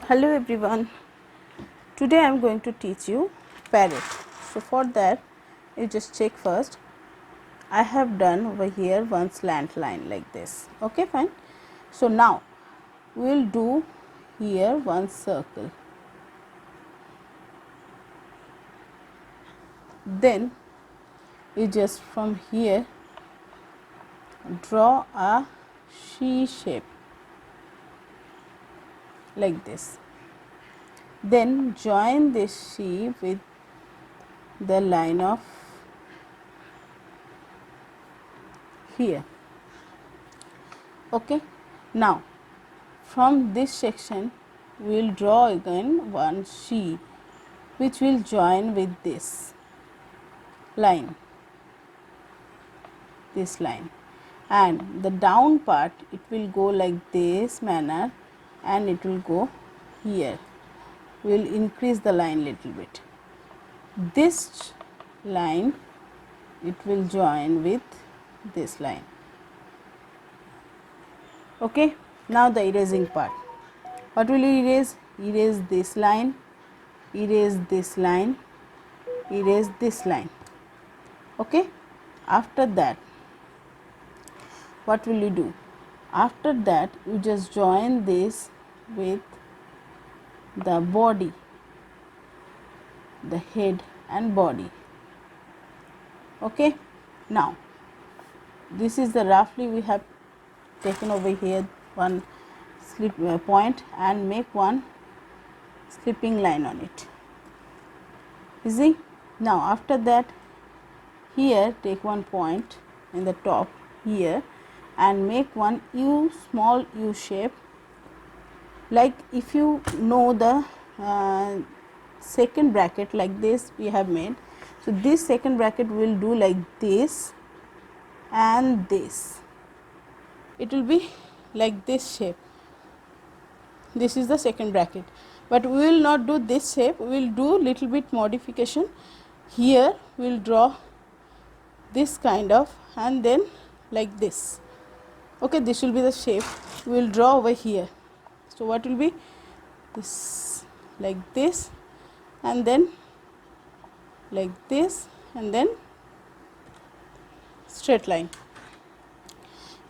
Hello everyone, today I am going to teach you parrot. So for that you just check first. I have done over here one slant line like this. Okay, fine. So now we will do here one circle. Then you just from here draw a C shape like this. Then join this C with the line of here. Okay, now from this section we will draw again one C which will join with this line, and the down part it will go like this manner and it will go here. We will increase the line little bit. This line it will join with this line. Okay, now the erasing part. What will you erase? Erase this line, erase this line, erase this line. Okay, after that what will you do? After that you just join this with the body, the head and body. Okay, now this is the roughly we have taken over here one slip point and make one slipping line on it. Easy. Now after that here take one point in the top here and make one U, small U shape, like if you know the second bracket like this we have made. So this second bracket will do like this and this, it will be like this shape. This is the second bracket, but we will not do this shape, we will do little bit modification. Here we will draw this kind of and then like this. Okay, this will be the shape we will draw over here. So what will be this, like this and then like this and then straight line.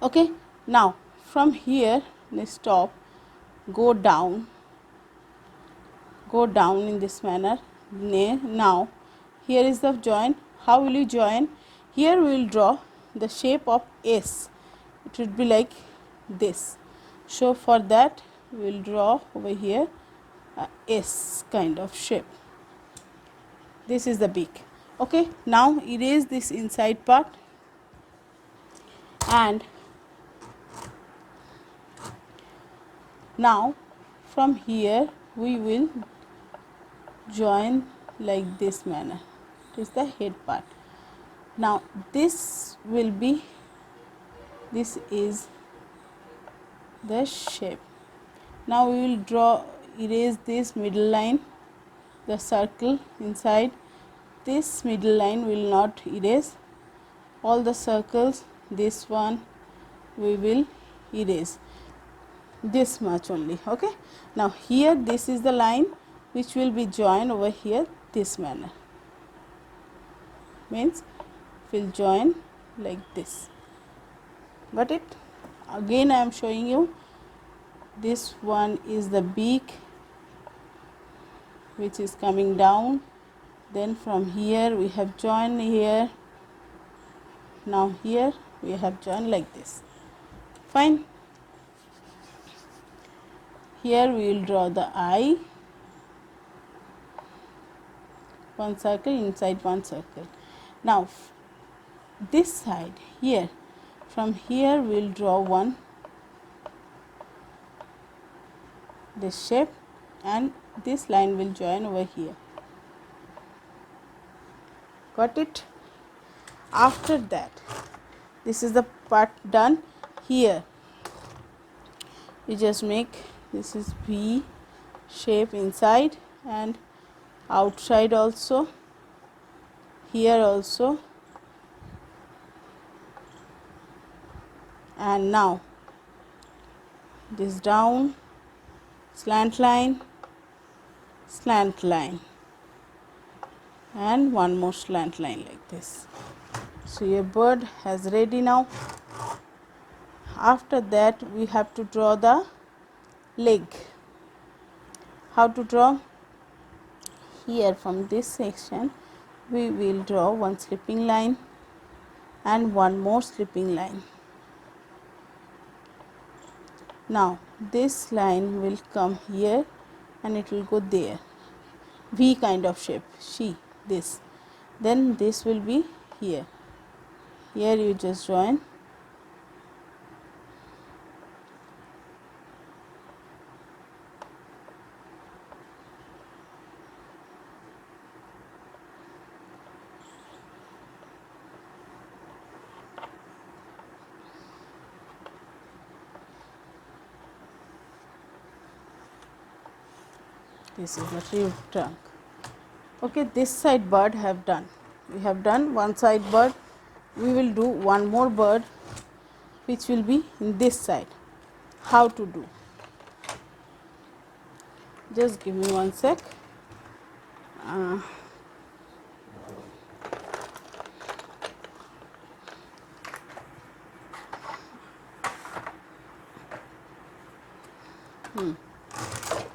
Okay, now from here this top go down in this manner. Now here is the join. How will you join? Here we will draw the shape of S, it would be like this. So for that we will draw over here a S kind of shape. This is the beak. Okay, now erase this inside part and now from here we will join like this manner. It is the head part. Now this will be, this is the shape. Now we will draw, erase this middle line, the circle inside. This middle line will not erase. All the circles, this one we will erase, this much only. Okay, now here this is the line which will be joined over here this manner, means will join like this. Got it? Again I am showing you, this one is the beak which is coming down, then from here we have joined here, now here we have joined like this. Fine. Here we will draw the eye, one circle inside one circle. Now this side here, from here we will draw one this shape and this line will join over here. Got it? After that, this is the part done. Here you just make, this is V shape inside and outside also, here also, and now this down slant line slant line and one more slant line like this. So your bird has ready now. After that we have to draw the leg. How to draw? Here from this section we will draw one slipping line and one more slipping line. Now this line will come here and it will go there, V kind of shape, this. Then this will be here. Here you just join. This is the tree trunk. Okay, this side bird have done. We have done one side bird. We will do one more bird which will be in this side. How to do? Just give me one sec.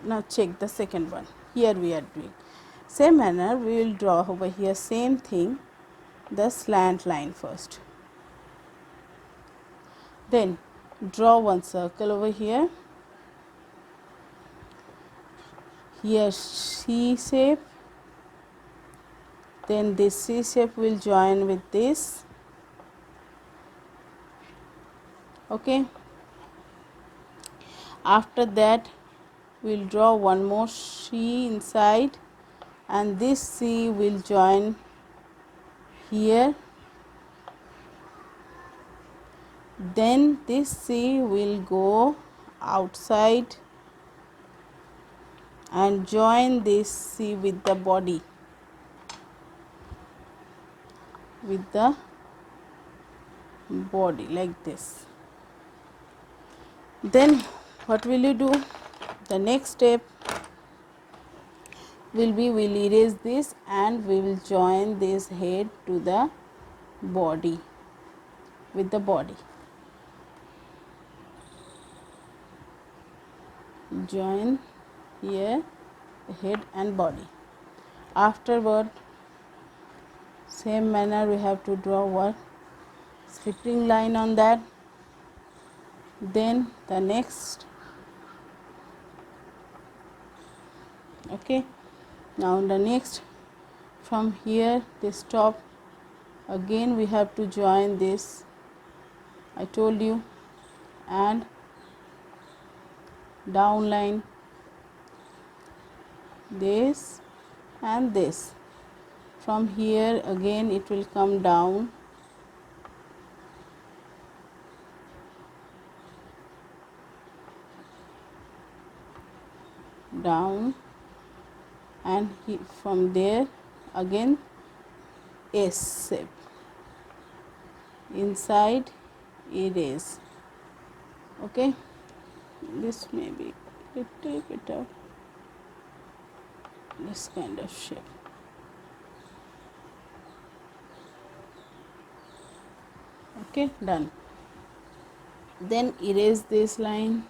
Now check the second one. Here we are doing same manner. We will draw over here same thing, the slant line first. Then draw one circle over here. Here C shape. Then this C shape will join with this. Okay. After that we will draw one more C inside and this C will join here. Then this C will go outside and join this C with the body, like this. Then what will you do? The next step will be, we will erase this and we will join this head to the body, with the body. Join here the head and body. Afterward, same manner we have to draw one slipping line on that. Then the next. Okay, now the next, from here this top, again we have to join this, I told you, and down line, this and this. From here again it will come down, and from there again S shape, inside erase. Okay, this may be little bit of this kind of shape. Okay, done. Then erase this line,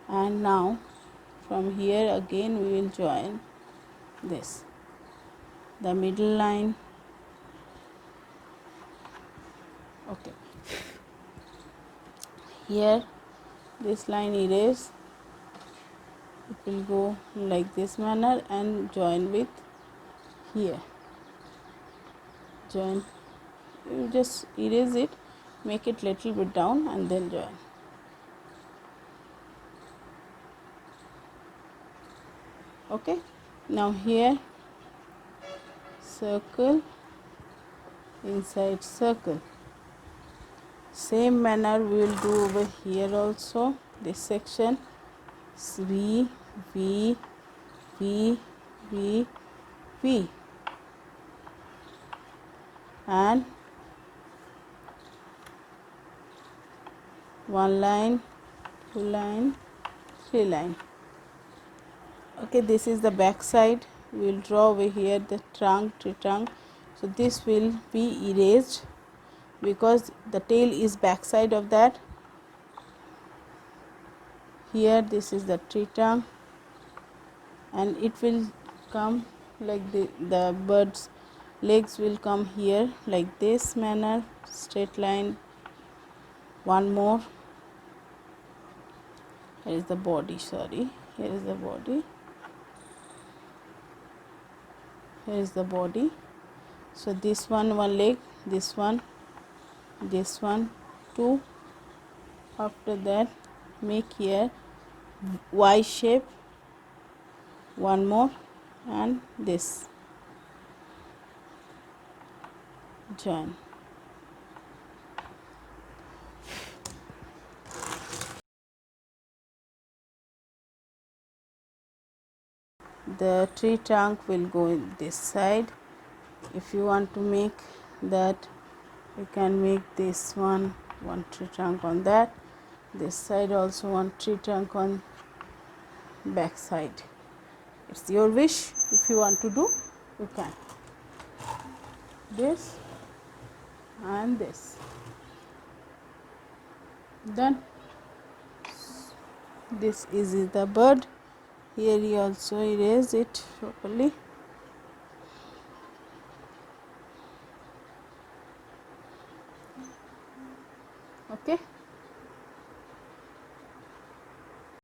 and now from here again we will join this, the middle line. Okay, here this line erase, it will go like this manner and join with here. Join, you just erase it, make it little bit down and then join. Okay, now here circle, inside circle. Same manner we will do over here also. This section V, V, V, V, V, and one line 2 line, 3 line. Okay, this is the back side. We will draw over here the trunk, tree trunk. So this will be erased because the tail is back side of that. Here this is the tree trunk, and it will come like the bird's legs will come here like this manner, straight line. One more. Here is the body, sorry, here is the body, here is the body. So this one leg, this one, two. After that make here Y shape, one more, and this join. The tree trunk will go in this side. If you want to make that, you can make this one tree trunk on that, this side also one tree trunk on back side. It's your wish. If you want to do, you can. This and this. Done. This is the bird. Here you also erase it properly. Okay.